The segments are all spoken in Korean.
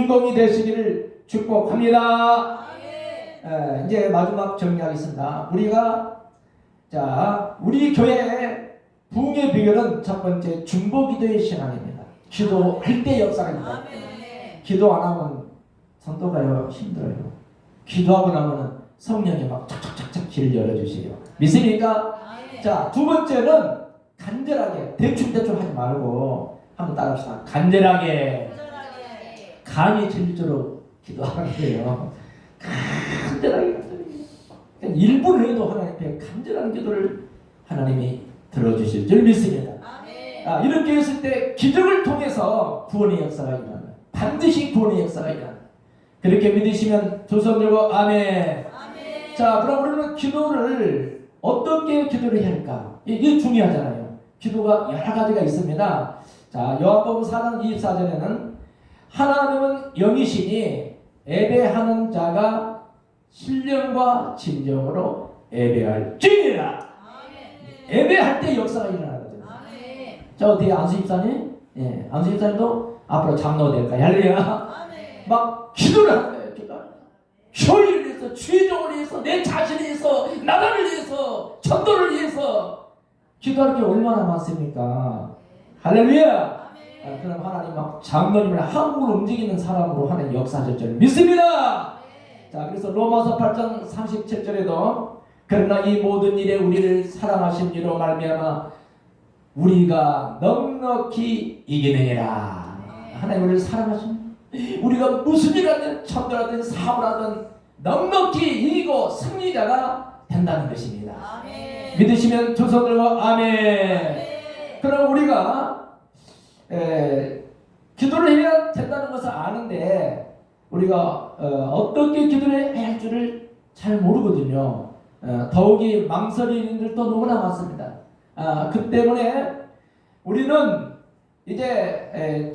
주인공이 되시기를 축복합니다. 이제 마지막 정리하겠습니다. 우리 교회의 부흥의 비결은 첫 번째 중보기도의 신앙입니다. 기도할 때 역사가 있다. 기도 안 하면 성도가요 힘들어요. 기도하고 나면은 성령이 막 착착착착 길 열어주세요. 믿습니까? 자, 두 번째는 간절하게 대충대충 하지 말고 한번 따라합시다. 간절하게 간이 질주로 기도하는 거예요. 간절하게 1분을 해도 하나님 앞에 간절한 기도를 하나님이 들어주실 줄 믿습니다. 이렇게 했을 때 기적을 통해서 구원의 역사가 일어나요. 반드시 구원의 역사가 일어나요. 그렇게 믿으시면 두 손 들고 아멘. 자, 그럼 우리는 기도를 어떻게 기도를 해야 할까? 이게 중요하잖아요. 기도가 여러 가지가 있습니다. 자, 요한복음 4장 24절에는 하나님은 영이시니 예배하는 자가 신령과 진정으로 예배할지니라. 예배할 때 역사가 일어나거든요. 자, 어떻게 안수 집사님? 안수 집사님도 앞으로 장로 될까요? 할렐루야. 막 기도를 하는 거예요. 교회를 위해서, 주의종을 위해서, 내 자신을 위해서, 나라를 위해서, 전도를 위해서 기도할 게 얼마나 많습니까? 할렐루야. 그럼 하나님 막 장로님을 한국을 움직이는 사람으로 하는 역사하실 줄 믿습니다. 자, 그래서 로마서 8장 37절에도 그러나 이 모든 일에 우리를 사랑하신 이로 말미암아 우리가 넉넉히 이기느니라. 하나님 우리를 사랑하십니다. 우리가 무슨 일을 하든 전도하든 사업을 하든 넉넉히 이기고 승리자가 된다는 것입니다. 아멘. 믿으시면 두 손 들고 아멘. 그럼 우리가 기도를 해야 된다는 것을 아는데 우리가 어떻게 기도를 해야 할 줄을 잘 모르거든요. 더욱이 망설이는 일들도 너무나 많습니다. 그 때문에 우리는 이제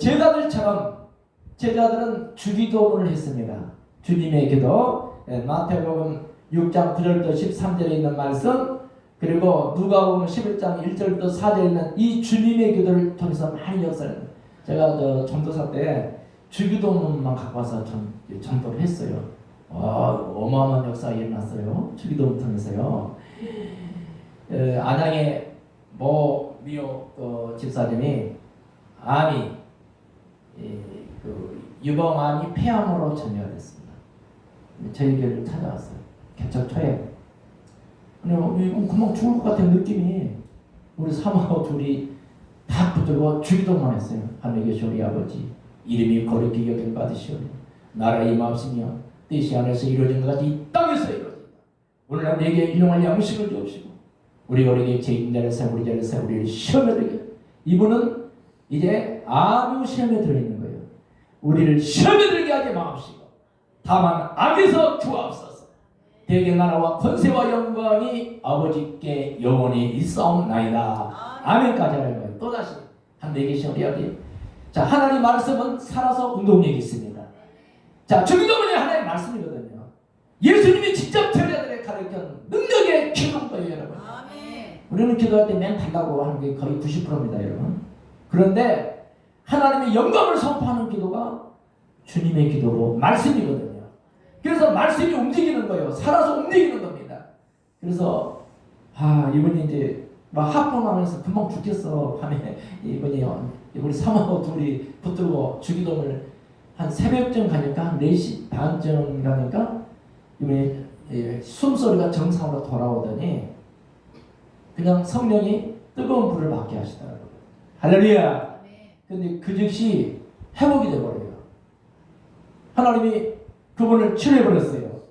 제자들은 주기도문을 했습니다. 주님의 기도, 마태복음 6장 9절부터 13절에 있는 말씀, 그리고 누가복음 11장 1절부터 4절에 있는 이 주님의 기도를 통해서 많이 역사를. 제가 전도사 때 주기도문만 갖고 와서 전도를 했어요. 어마어마한 역사가 일어났어요. 주기도문 통해서요. 안양의 미호 집사님이 암이 유방암이 폐암으로 전이가 됐습니다. 저희 교회를 찾아왔어요. 개척 초에. 금방 죽을 것 같은 느낌이 우리 사모하고 둘이 다 붙들고 주기도만 했어요. 하늘에 계신 우리 아버지 이름이 거룩히 여김 받으시오니 나라의 임하옵시며 뜻이 하늘에서 이루어진 것 같이 이 땅에서 이루어진다. 오늘날 내게 일용할 양식을 주옵시고 우리에게 죄인 자를 세워 우리 자를 세워 우리를 시험에 들게. 이분은 이제 아무 시험에 들어있는 거예요. 우리를 시험에 들게 하지 마옵시고 다만 악에서 구하옵소서. 대개 나라와 권세와 영광이 아버지께 영원히 있사옵나이다. 아멘까지 하는 거예요. 또다시 한 4개씩 우리 자, 하나님 말씀은 살아서 운동력이 있습니다. 자, 주기도문이 하나님의 말씀이거든요. 예수님이 직접 제자들에 가르친 능력의 기도거예요, 여러분. 우리는 기도할 때 맨 달라고 하는 게 거의 90%입니다, 여러분. 그런데 하나님의 영광을 선포하는 기도가 주님의 기도로 말씀이거든요. 그래서 말씀이 움직이는 거예요. 살아서 움직이는 겁니다. 그래서 이분이 이제 막 합동하면서 금방 죽겠어. 밤에 이분이 우리 사모하고 둘이 붙들고 주기도문을 한 새벽쯤 가니까 한 4시 반쯤 가니까 이분이 숨소리가 정상으로 돌아오더니 그냥 성령이 뜨거운 불을 받게 하시더라고요. 할렐루야. 근데 그 즉시 회복이 되어버려요. 하나님이 그분을 치료해버렸어요.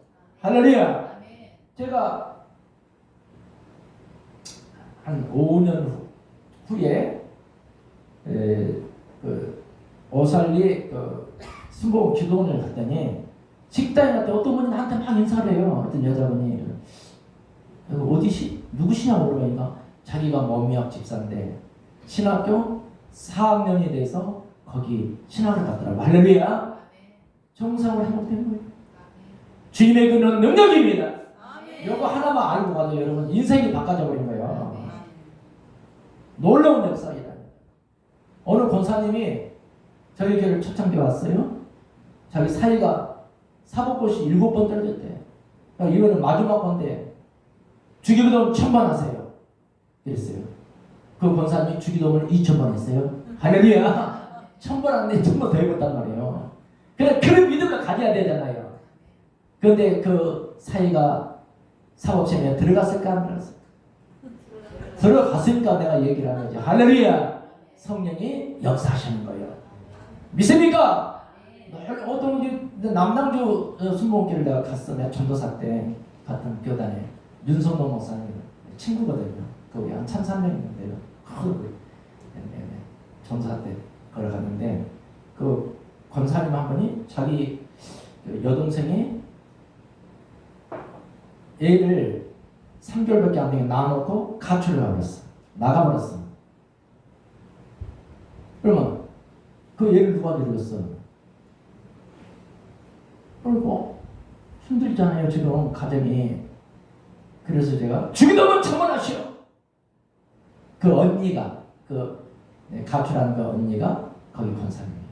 할렐루야. 제가 한 5년 후에 오살리 순복 기도원을 갔더니 식당에 갔더니 어떤 분이 나한테 막 인사를 해요. 어떤 여자분이 누구시냐고 물어보니까 자기가 몸미학 집사인데 신학교 4학년이 돼서 거기 신학을 갔더라고. 할렐루야. 정상으로 회복된 거예요. 주님의 그는 능력입니다. 이거 하나만 알고 가도 여러분 인생이 바꿔져 버린 거예요. 놀라운 역사이다. 오늘 권사님이 저희 교회를 초창기 왔어요. 자기 사이가 사법고시 7번 떨어졌대. 그러니까 이거는 마지막 건데 주기도문 1000번 하세요. 이랬어요. 그 권사님이 주기도문을 2000번 했어요. 할렐루야. 1000번 하는데 1000번 더 해봤단 말이에요. 그래, 그런 믿음을 가져야 되잖아요. 그런데 그 사이가 사법시험에 들어갔을까 안 들어갔을까? 들어갔으니까 내가 얘기를 하는 거지. 할렐루야. 성령이 역사하시는 거예요. 믿습니까? 어떤 분이 남남주 순복음교를 내가 갔어. 내가 전도사 때 갔던 교단에 윤성동 목사님 친구거든요. 거기 한 1300명 있는데요. 전도사 때 걸어갔는데 그 권사님 한 분이 자기 여동생이 애를 3개월밖에 안 되게 낳아놓고 가출을 해버렸어. 나가버렸어. 그러면 그 애를 누가 데려갔어? 그리고 힘들잖아요 지금 가정이. 그래서 제가 주기도문 청원하시오. 그 언니가 가출한 그 언니가 거기 권사님이에요.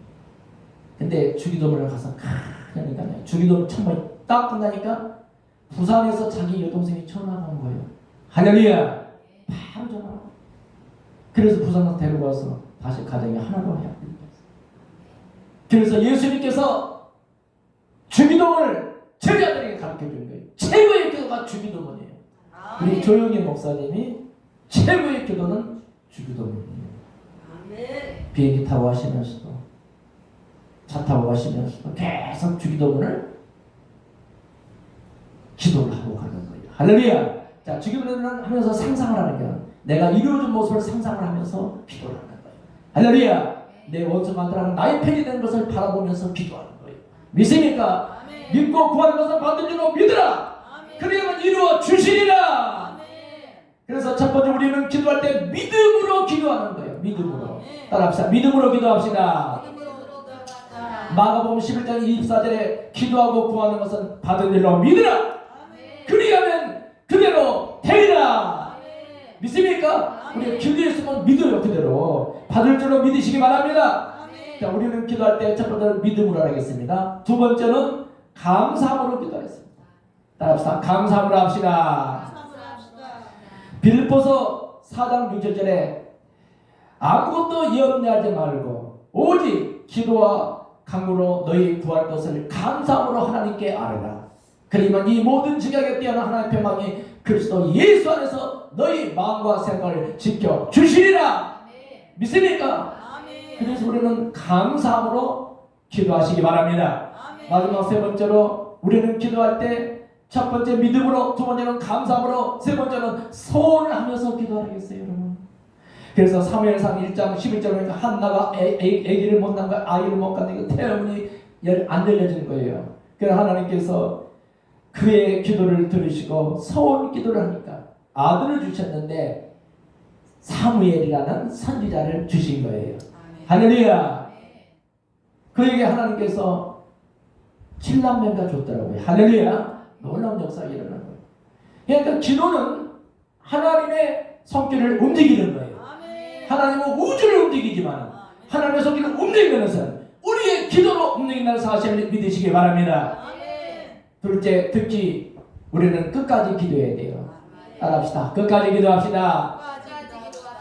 근데 주기도문을 가서 그러니까 주기도문 청원이 딱 끝나니까 부산에서 자기 여동생이 전화가 온 거예요. 할렐루야. 바로 전화. 그래서 부산으로 데려가서 다시 가정이 하나로 해야 됩니다. 그래서 예수님께서 주기도문을 제자들에게 가르쳐 준 거예요. 최고의 기도가 주기도문이에요. 우리 조용희 목사님이 최고의 기도는 주기도문이에요. 비행기 타고 가시면서도 차 타고 가시면서도 계속 주기도문을 기도를 하고 가는 거예요. 할렐루야. 자, 주기도문을 하면서 상상을 하는 거예요. 내가 이루어진 모습을 상상을 하면서 기도를 하는 거예요. 할렐루야. 내 원수만들하고 나의 편이 되는 것을 바라보면서 기도하는 거예요. 믿습니까? 아멘. 믿고 구하는 것을 받은 줄로 믿으라. 그래야만 이루어 주시리라. 아멘. 그래서 첫 번째 우리는 기도할 때 믿음으로 기도하는 거예요. 믿음으로. 따라합시다. 믿음으로 기도합시다. 마가복음 11장 24절에 기도하고 구하는 것은 받은 줄로 믿으라. 그리하면 그대로 되리라. 믿습니까? 우리가 기도했으면 믿어요. 그대로 받을 줄로 믿으시기 바랍니다. 자, 우리는 기도할 때 첫 번째는 믿음으로 하겠습니다. 두 번째는 감사함으로 기도하겠습니다. 따라합시다. 감사함으로 합시다. 빌립보서 4장 6절에 아무것도 염려하지 말고 오직 기도와 간구로 너희 구할 것을 감사함으로 하나님께 아뢰라. 그리면 이 모든 지각에 뛰어난 하나님의 평강이 그리스도 예수 안에서 너희 마음과 생각을 지켜 주시리라. 믿습니까? 그래서 우리는 감사함으로 기도하시기 바랍니다. 마지막 세 번째로 우리는 기도할 때 첫 번째 믿음으로, 두 번째는 감사함으로, 세 번째는 소원을 하면서 기도하겠어요, 여러분. 그래서 사무엘상 1장 11절에 한나가 아기를 못 낳은 거, 아이를 못 갖는 거 태어문이 안 열려진 거예요. 그래서 하나님께서 그의 기도를 들으시고 소원 기도를 하니까 아들을 주셨는데 사무엘이라는 선지자를 주신 거예요. 할렐루야. 그에게 하나님께서 7남매가 줬더라고요. 할렐루야. 놀라운 역사가 일어나는 거예요. 그러니까 기도는 하나님의 손길을 움직이는 거예요. 하나님은 우주를 움직이지만 하나님의 손길을 움직이는 것은 우리의 기도로 움직인다는 사실을 믿으시기 바랍니다. 둘째, 특히 우리는 끝까지 기도해야 돼요. 따라합시다. 끝까지 기도합시다.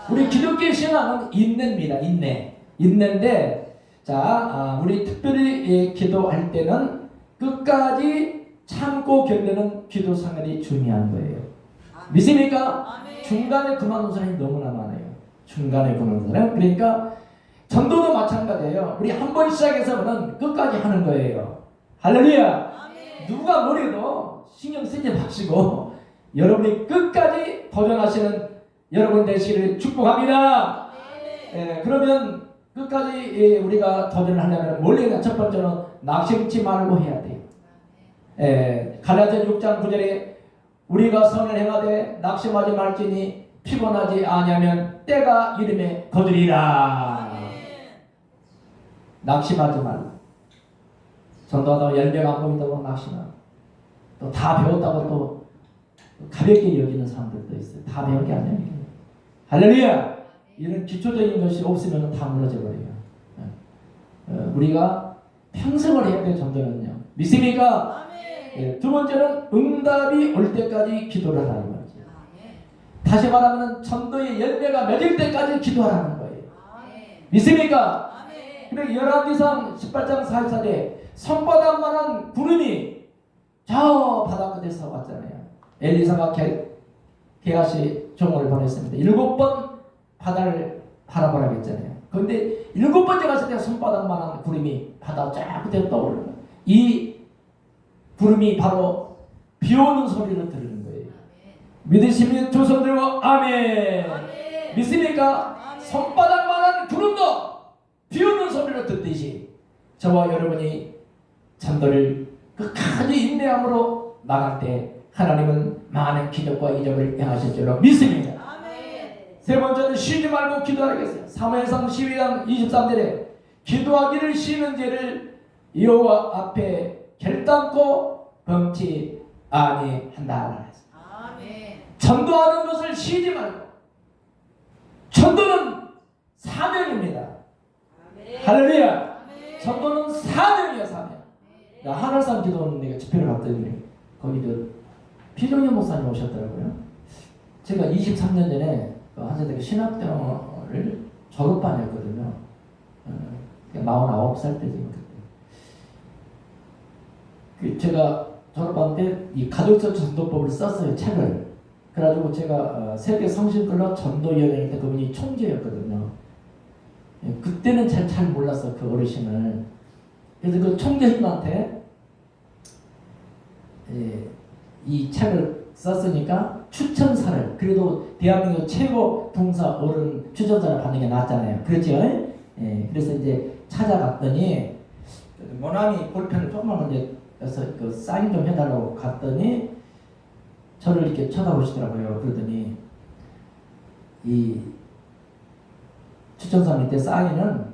우리 기독교 신앙은 인내입니다. 인내인데, 자, 우리 특별히 기도할 때는 끝까지 참고 견디는 기도 생활이 중요한 거예요. 믿습니까? 중간에 그만둔 사람이 너무나 많아요. 중간에 그만둔 사람. 그러니까 전도도 마찬가지예요. 우리 한 번 시작해서는 끝까지 하는 거예요. 할렐루야. 누가 뭐래도 신경 쓰지 마시고 여러분이 끝까지 도전하시는 여러분 되시기를 축복합니다. 그러면 끝까지 우리가 도전을 하려면 뭘 해야? 첫 번째는 낙심치 말고 해야 돼요. 갈라디아 6장 9절에 우리가 선을 행하되 낙심하지 말지니 피곤하지 아니하면 때가 이름에 거두리라. 낙심하지 말고. 전도하다가 열매가 안 보인다고 낙심하고 또 다 배웠다고 또 가볍게 여기는 사람들도 있어요. 다 배운 게 아니에요. 할렐루야. 이런 기초적인 것이 없으면 다 무너져 버려요. 우리가 평생을 해야 돼. 전도는요. 믿습니까? 예, 두 번째는 응답이 올 때까지 기도를 하라는 거죠. 다시 말하면 전도의 열매가 맺을 때까지 기도하라는 거예요. 믿습니까? 그리고 열왕기상 18장 44절 손바닥만한 구름이 저 바다 끝에서 왔잖아요. 엘리사가 게하시 종을 보냈습니다. 7번 바다를 바라보라고 했잖아요. 그런데 7번째 갔을 때 손바닥만한 구름이 바다 쫙 끝에 떠오르는 거예요. 이 구름이 바로 비 오는 소리를 들은 거예요. 믿으시면 두 손 들고 아멘. 믿습니까? 손바닥만한 구름도 비 오는 소리를 듣듯이 저와 여러분이 전도를 끝까지 인내함으로 나갈 때 하나님은 많은 기적과 이적을 행하실 줄로 믿습니다. 세 번째는 쉬지 말고 기도하겠어요. 사무엘상 12장 23절에 기도하기를 쉬는 죄를 여호와 앞에 결단코 범치 아니한다. 전도하는 것을 쉬지 말고. 전도는 사명입니다. 할렐루야. 전도는 사명이야, 사명. 하늘산 기도는 내가 집회를 갔더니 거기 피정현 목사님 오셨더라고요. 제가 23년 전에 한세대교 신학대학을 졸업반이었거든요. 49살 때지금 그때. 제가 졸업반 때 이 가족적 전도법을 썼어요, 책을. 그래가지고 제가 세계 성신클럽 전도위원회 때 그분이 총재였거든요. 그때는 잘 몰랐어, 그 어르신을. 그래서 그 총재님한테 이 책을 썼으니까 추천사를, 그래도 대한민국 최고 봉사 어른 추천사를 받는 게 낫잖아요. 그렇죠? 그래서 이제 찾아갔더니 모나미 볼펜을 조그만 거 그래서 그 사인 좀 해달라고 갔더니 저를 이렇게 쳐다보시더라고요. 그러더니 이 추천사 밑에 사인은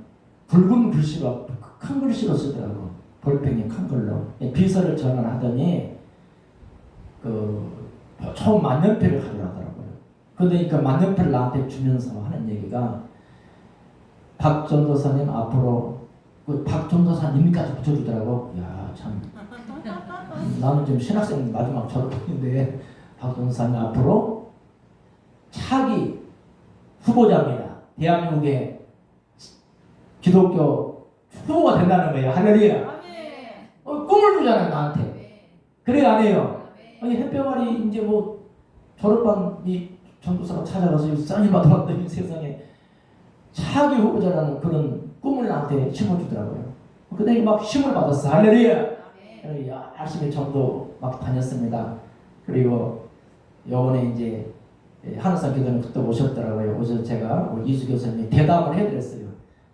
붉은 글씨로 큰 글씨로 쓰더라고. 볼펜이 큰 걸로 비서를 전환하더니 총 만년필을 가져가더라고요. 그런데 그 만년필을 나한테 주면서 하는 얘기가 박 전도사님 앞으로 박 전도사님까지 붙여주더라고. 야, 참 나는 지금 신학생 마지막 졸업했는데 박 전도사님 앞으로 차기 후보자입니다. 대한민국의 기독교 후보가 된다는 거예요. 할렐루야. 꿈을 주잖아요, 나한테. 그래 안 해요? 아니 햇볕발이 이제 뭐 졸업반 이 전도사가 찾아가서 쌍이 받아왔더니 세상에 차기 후보자라는 그런 꿈을 나한테 심어주더라고요. 그때 막 힘을 받았어. 할렐루야. 열심히 전도 막 다녔습니다. 그리고 요번에 이제 하늘산 기도는 그때 오셨더라고요. 오셔서 제가 우리 이수 교수님이 대담을 해드렸어요.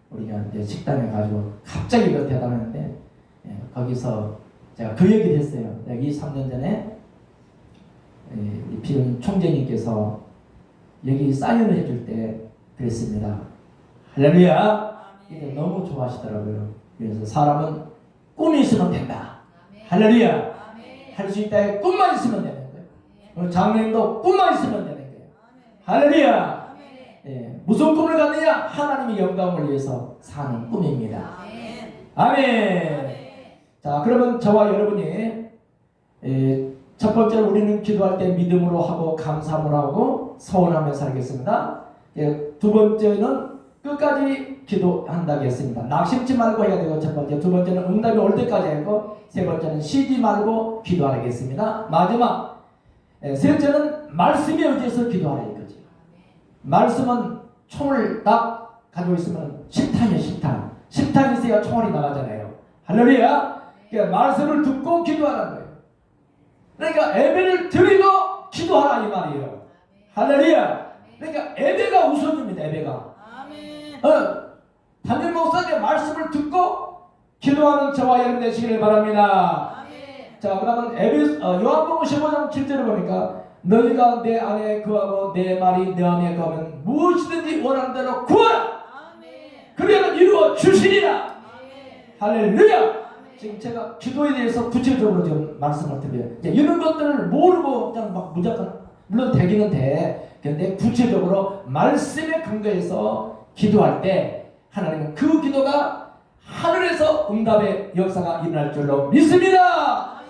우리가 이제 식당에 가지고 갑자기 그 대담했는데 거기서 제가 그 얘기를 했어요. 내가 23년 전에 우리 피름 총재님께서 여기 사인을 해줄 때 그랬습니다. 할렐루야. 이게 너무 좋아하시더라고요. 그래서 사람은 꿈이 있으면 된다. 할렐루야. 할 수 있다. 꿈만 있으면 되는 거예요. 장로님도 꿈만 있으면 되는 거예요. 할렐루야. 무슨 꿈을 갖느냐? 하나님의 영광을 위해서 사는 꿈입니다. 아멘. 자, 그러면 저와 여러분이 첫 번째로 우리는 기도할 때 믿음으로 하고 감사함으로 하고 서원하며 살겠습니다. 두 번째는 끝까지 기도한다고 했습니다. 낙심치 말고 해야 되고 첫 번째, 두 번째는 응답이 올 때까지 하고 세 번째는 쉬지 말고 기도하겠습니다. 마지막 셋째는 말씀에 의지해서 기도하라 이거지. 말씀은 총을 딱 가지고 있으면 식탄이에요. 식탄. 식탄이 있어야 총알이 나가잖아요. 할렐루야. 그러니까 말씀을 듣고 기도하라는 거예요. 그러니까 예배를 드리고 기도하라 이 말이에요. 할렐루야. 그러니까 예배가 우선입니다. 예배가. 담임 목사님의 말씀을 듣고 기도하는 저와 여러분 되시기를 바랍니다. 자, 그러면 요한복음 15장 7절을 보니까 너희가 내 안에 거하고 내 말이 내 안에 거하면 무엇이든지 원하는 대로 구하라. 그러면 이루어 주시리라. 할렐루야. 지금 제가 기도에 대해서 구체적으로 지금 말씀을 드려요. 이런 것들을 모르고 그냥 막 무조건 물론 되기는 돼. 그런데 구체적으로 말씀에 근거해서 기도할 때 하나님은 그 기도가 하늘에서 응답의 역사가 일어날 줄로 믿습니다.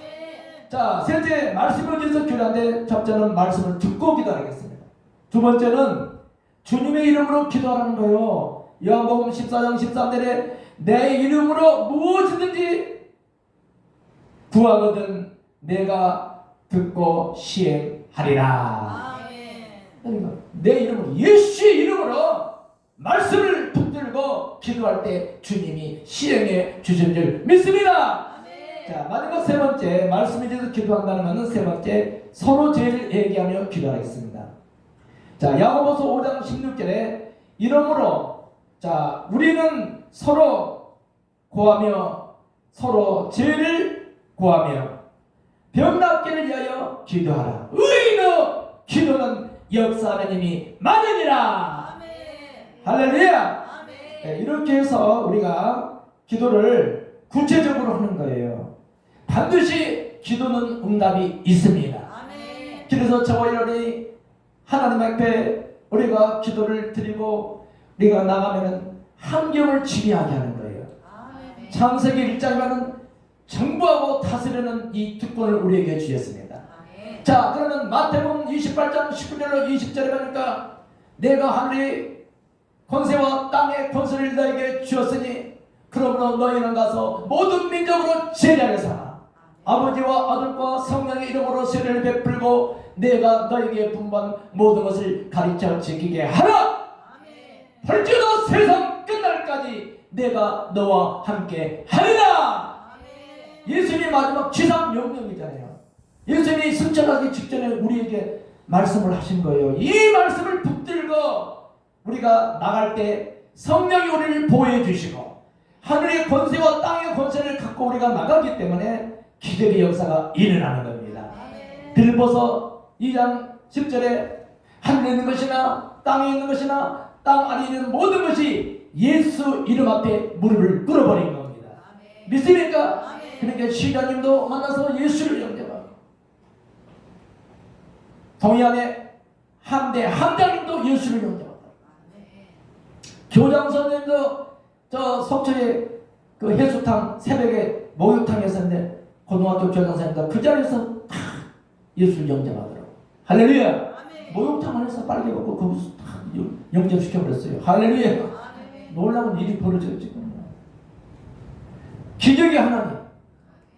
자, 셋째, 말씀을 위해서 기도하는데, 첫째는 말씀을 듣고 기도하겠습니다. 두 번째는 주님의 이름으로 기도하라는 거예요. 요한복음 14장 13절에 내 이름으로 무엇이든지 구하거든 내가 듣고 시행하리라. 그러니까 내 이름으로, 예수의 이름으로 말씀을 붙들고 기도할 때 주님이 시행해 주실 줄 믿습니다. 자, 마지막 세 번째, 말씀에 대해서 기도한다는 것은 세 번째, 서로 죄를 얘기하며 기도하겠습니다. 자, 야고보서 5장 16절에 이러므로 자, 우리는 서로 고하며 서로 죄를 고하며 병 낫기를 위하여 기도하라. 의인의 기도는 역사하는 힘이 많으니라. 할렐루야. 네, 이렇게 해서 우리가 기도를 구체적으로 하는 거예요. 반드시 기도는 응답이 있습니다. 그래서 저와 여러분이 하나님 앞에 우리가 기도를 드리고 우리가 나가면은 환경을 지배하게 하는 거예요. 창세기 1장에는 정부하고 다스리는 이 특권을 우리에게 주셨습니다. 자, 그러면 마태복음 28장 19절로 20절에 보니까 내가 하늘의 권세와 땅의 권세를 너에게 주었으니 그러므로 너희는 가서 모든 민족으로 제자를 삼아 아버지와 아들과 성령의 이름으로 세례를 베풀고 내가 너에게 분부한 모든 것을 가르쳐 지키게 하라. 벌주도 세상 끝날까지 내가 너와 함께 하리라. 예수님이 마지막 지상 명령이잖아요. 예수님이 승천하기 직전에 우리에게 말씀을 하신 거예요. 이 말씀을 붙들고 우리가 나갈 때 성령이 우리를 보호해 주시고 하늘의 권세와 땅의 권세를 갖고 우리가 나가기 때문에 기적의 역사가 일어나는 겁니다. 빌립보서 2장 10절에 하늘에 있는 것이나 땅에 있는 것이나 땅 안에 있는 모든 것이 예수 이름 앞에 무릎을 꿇어버린 겁니다. 믿습니까? 그러니까 시장님도 만나서 예수를 영접하고 동해안에 함대 함장님도 예수를 영접하고 교장 선생님도 저 속초에 그 해수탕 새벽에 목욕탕에 있었는데 고등학교 교장 선생님도 그 자리에서 다 예수를 영접하더라고. 할렐루야. 목욕탕 안에서 빨개 벗고 거기서 다 영접시켜버렸어요. 할렐루야. 놀라운 일이 벌어져요 지금. 기적의 하나님,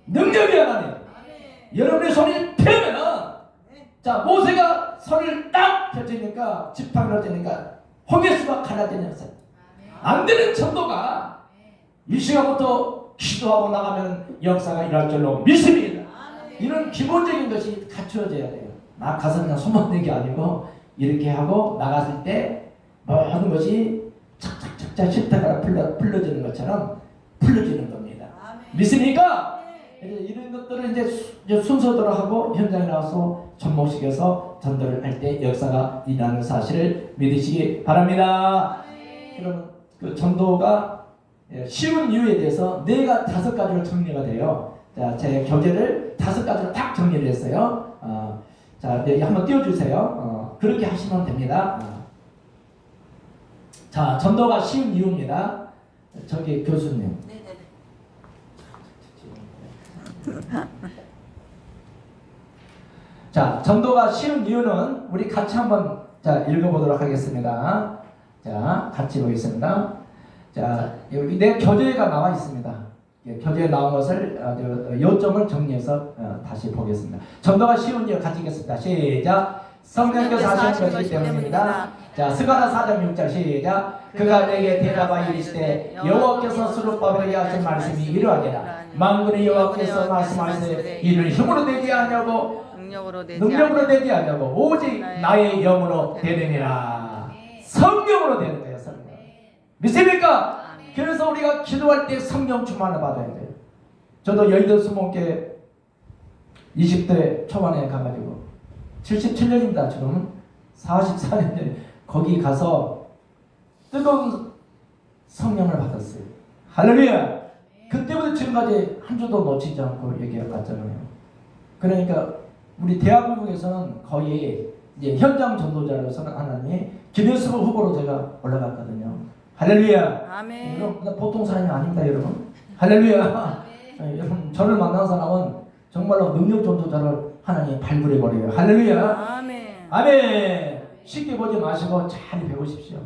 능력의 하나님. 여러분의 손이 펴면은 자, 모세가 손을 딱 펴지니까 지팡이를 펴지니까 홍해수가 갈라지면서 안 되는 천도가 이 시간부터 기도하고 나가면 역사가 일어날 줄로 믿습니다. 이런 기본적인 것이 갖추어져야 돼요. 나 가서 그냥 소문 내기 아니고 이렇게 하고 나갔을 때 모든 것이 착착착착 실타가 풀려지는 것처럼 풀려지는 겁니다. 믿습니까? 이런 것들을 이제 순서대로 하고 현장에 나와서 접목시켜서 전도를 할 때 역사가 일어나는 사실을 믿으시기 바랍니다. 그러면 그 전도가 쉬운 이유에 대해서 네가 5가지로 정리가 돼요. 자, 제 교재를 5가지로 딱 정리를 했어요. 자, 여기 한번 띄워주세요. 그렇게 하시면 됩니다. 자, 전도가 쉬운 이유입니다. 저기 교수님. 자, 전도가 쉬운 이유는 우리 같이 한번 자 읽어보도록 하겠습니다. 자, 같이 보겠습니다. 자, 여기 내 교재가 나와 있습니다. 교재에 나온 것을 요점을 정리해서 다시 보겠습니다. 전도가 쉬운 이유 같이 읽겠습니다. 시작. 성령께서 하시는 것이기 때문입니다. 자, 스가랴 4장 6절 시작. 그가 내게 대답하여 이르시되 여호와께서 수르바벨에게 하신 말씀이 이러하니라. 만군의 여호와께서 말씀하시되 이를 힘으로 되지 아니하고 능력으로 되지 아니하고 오직 나의 영으로 되느니라. 성령으로 되는 거예요. 성령. 믿습니까? 그래서 우리가 기도할 때 성령 충만을 받아야 돼요. 저도 여의도 수목회 20대 초반에 가가지고 77년입니다. 지금 44년 전에 거기 가서 뜨거운 성령을 받았어요. 할렐루야. 그때부터 지금까지 한 주도 놓치지 않고 얘기해 갔잖아요. 그러니까 우리 대한민국에서는 거의 이제 현장 전도자로서는 하나님 기네스 후보로 제가 올라갔거든요. 할렐루야. 아멘. 여러분 보통 사람이 아닙니다, 여러분. 할렐루야. 여러분 저를 만난 사람은 정말로 능력 전도자를 하나님이 발굴해 버려요. 할렐루야. 아멘. 아멘. 쉽게 보지 마시고 잘 배우십시오.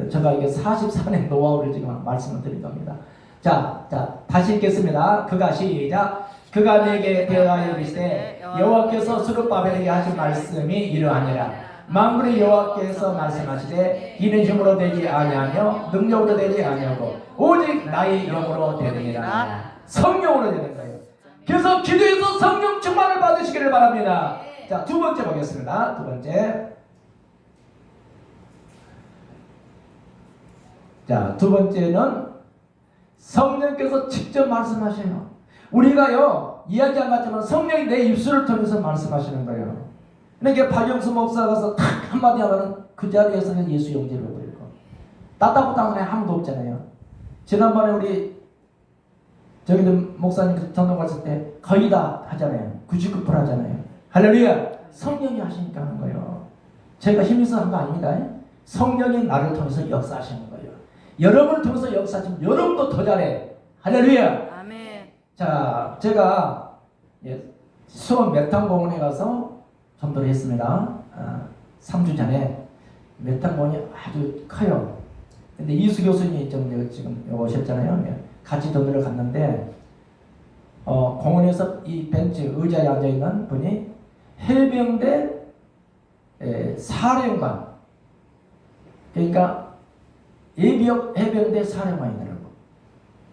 제가 이게 44년 노하우를 지금 말씀을 드린 겁니다. 자, 다시 읽겠습니다. 그가 시작. 그가 내게 대하여 이르시되 여호와께서 스룹바벨에게 하신 말씀이 이러하니라. 만군의 여호와께서 말씀하시되 이는 힘으로 되지 아니하며 능력으로 되지 아니하고 오직 나의 영으로 되느니라. 성령으로 되는 거예요. 그래서 기도해서 성령 충만을 받으시기를 바랍니다. 자, 두 번째 보겠습니다. 두 번째. 자, 두 번째는 성령께서 직접 말씀하셔요. 우리가요, 이야기 안 같지만 성령이 내 입술을 통해서 말씀하시는 거예요. 그러니까 박영수 목사가 가서 탁 한마디 하면은 그 자리에서는 예수 영접을 버리고 따따붙다는 사람이 아무도 없잖아요. 지난번에 우리 저기도 목사님 전도 갔을 때 거의 다 하잖아요. 99% 하잖아요. 할렐루야. 성령이 하시니까 하는 거예요. 제가 힘있어 한 거 아닙니다. 성령이 나를 통해서 역사하시는 거예요. 여러분을 통해서 역사하시면 여러분도 더 잘해. 할렐루야. 아멘. 자, 제가 수원 메탄공원에 가서 전도를 했습니다. 3주 전에 메탄공원이 아주 커요. 근데 이수 교수님이 지금 오셨잖아요. 같이 전도를 갔는데 공원에서 이 벤치 의자에 앉아 있는 분이 해병대 사령관, 그러니까 예비역 해병대 사령관이더라고.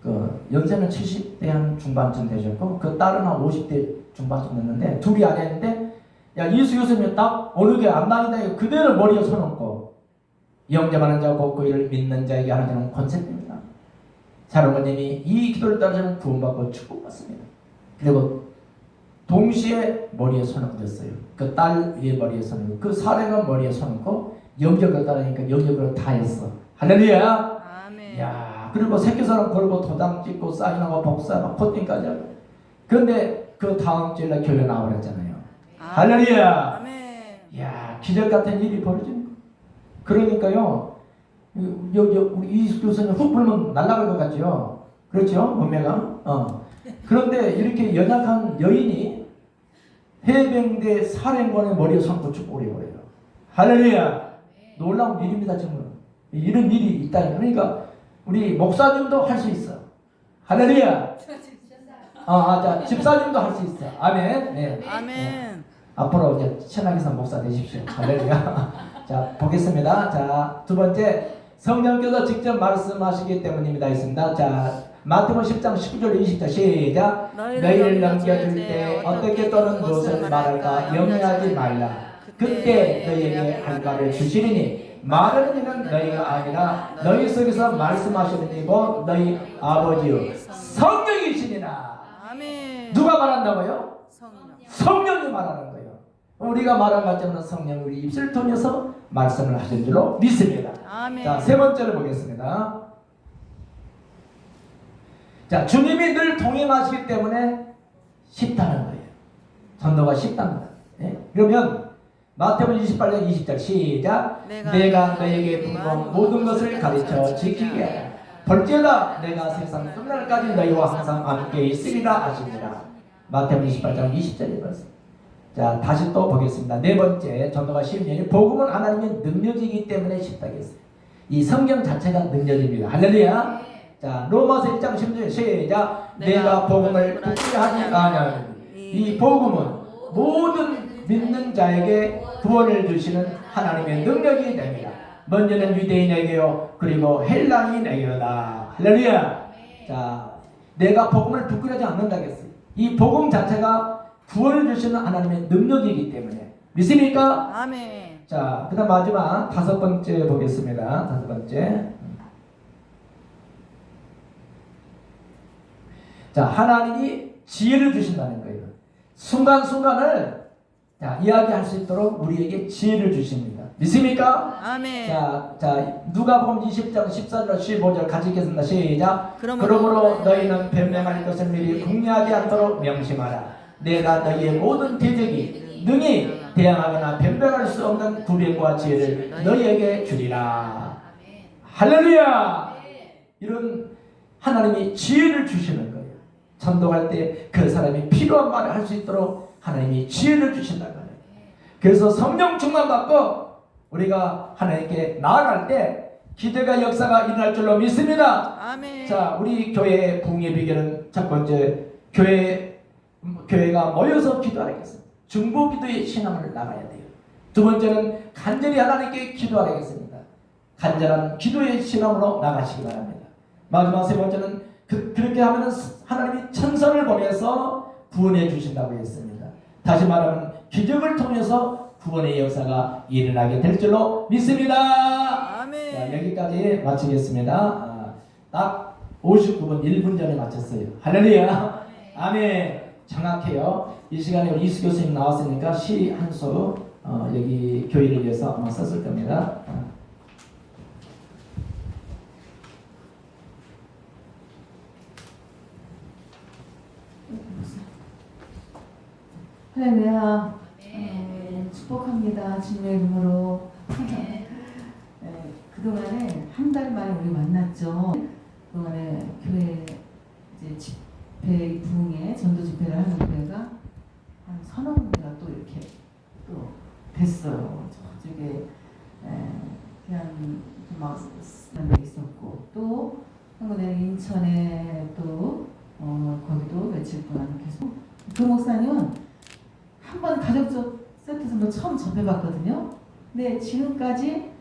그 연세는 70대 한 중반쯤 되셨고 그 딸은 한 50대 중반쯤 됐는데 둘이 앉았는데 야 이수 교수님이 딱 어느 게 안 다니다 그대로 머리에 손 얹고 영접하는 자 곧 그 이를 믿는 자에게 하는 자는 컨셉입니다. 사령관님이 이 기도를 따르면 구원받고 축복받습니다. 그리고 동시에 머리에 손을 얹었어요. 그 딸의 머리에 손을 얹고 그 사령관 머리에 손을 얹고 영접을 따르니까 영접을 다 했어. 할렐루야. 아멘. 야, 그리고 새끼사람 걸고 도장 찍고 사인하고 복사하고 코팅까지 하고. 그런데 그 다음 주일날 교회 나와버렸잖아요. 할렐루야. 아멘. 야, 기적 같은 일이 벌어지는 거. 그러니까요. 여기 우리 이수 교수님 훅 불면 날아갈 것 같죠. 그렇죠, 몸매가. 그런데 이렇게 연약한 여인이 해병대 사령관의 머리에 손고 축복해버려요. 할렐루야. 놀라운 일입니다, 정말. 이런 일이 있다. 그러니까 우리 목사님도 할 수 있어. 할렐루야. 자, 집사님도 할 수 있어. 아멘. 네. 아멘. 앞으로 이제 신학에서 목사 되십시오. 할렐루야. 자, 보겠습니다. 자, 두 번째. 성령께서 직접 말씀하시기 때문입니다. 있습니다. 자, 마태복음 10장 19절 20절 시작. 너희를 넘겨줄 때 어떻게 또는 무엇을 말할까 염려하지 말라. 그때 너희에게 알바를 주시리니 말하는 이는 너희가 아니라 너희 속에서 말씀하시는 이고 너희 아버지요 성령이시니라. 아멘. 누가 말한다고요? 성령. 성령이 말하는 거예요. 우리가 말한 것처럼 성령 우리 입술을 통해서 말씀을 하신 줄로 믿습니다. 아멘. 자, 세 번째를 보겠습니다. 자, 주님이 늘 동행하시기 때문에 쉽다는 거예요. 전도가 쉽답니다. 예? 그러면 마태복음 28장 20절 시작. 내가 너에게 분부한 모든 것을 가르쳐 지키게 하라. 볼지어다 내가 세상 끝날까지 너희와 항상 함께 있으리라 하시니라. 마태복음 28장 20절에 봤습니다. 자, 다시 또 보겠습니다. 네 번째 전도가 쉬운 일이 복음은 하나님의 능력이기 때문에 쉽다고 했어요. 이 성경 자체가 능력입니다. 할렐루야. 자, 로마서 1장 10절 시작. 내가 복음을 부끄러워하지 아니하노니 이 복음은 모든 믿는 자에게 구원을 주시는 하나님의 능력이 됩니다. 먼저는 유대인에게요 그리고 헬라인에게로다. 할렐루야. 자, 내가 복음을 부끄러워하지 않는다고 했어요. 이 복음 자체가 구원을 주시는 하나님의 능력이기 때문에 믿습니까? 아멘. 자, 그 다음 마지막 다섯 번째 보겠습니다. 다섯 번째. 자, 하나님이 지혜를 주신다는 거예요. 순간순간을 이야기할 수 있도록 우리에게 지혜를 주십니다. 믿습니까? 아멘. 자, 누가복음 20장 14절 15절 같이 읽겠습니다. 시작. 그러므로 너희는 변명할 것을 미리 궁리하지 않도록 명심하라. 내가 너희의 모든 대적이 능히 대항하거나 변별할 수 없는 구변과 지혜를 너희에게 주리라. 할렐루야! 이런 하나님이 지혜를 주시는 거예요. 전도할 때 그 사람이 필요한 말을 할 수 있도록 하나님이 지혜를 주신다는 거예요. 그래서 성령 충만 받고 우리가 하나님께 나아갈 때 기대가 역사가 일어날 줄로 믿습니다. 아멘. 자, 우리 교회의 부흥의 비결은 첫 번째 교회가 모여서 기도하겠습니다. 중보기도의 신앙을 나가야 돼요. 두 번째는 간절히 하나님께 기도하겠습니다. 간절한 기도의 신앙으로 나가시기 바랍니다. 마지막 세 번째는 그렇게 하면 하나님이 천사를 보내서 구원해 주신다고 했습니다. 다시 말하면 기적을 통해서 구원의 역사가 일어나게 될 줄로 믿습니다. 아멘. 자, 여기까지 마치겠습니다. 딱 59분 1분 전에 마쳤어요. 할렐루야. 아멘. 정확해요. 이 시간에 우리 이수 교수님 나왔으니까 시 한 수 여기 교회를 위해서 아마 썼을 겁니다. 할렐루야. 축복합니다. 주님의 이름으로. 그동안에 한 달 만에 우리 만났죠. 그동안에 교회 이제 집회 부흥회 전도 집회를 하는 교회가 한 서너 군데가 또 이렇게 또 됐어요. 저쪽에 그냥 막 데 있었고 또 한 군데는 인천에 또 거기도 며칠 동안 계속 그 목사님은 한 번 가족 세트 선도 처음 접해봤거든요. 근데 지금까지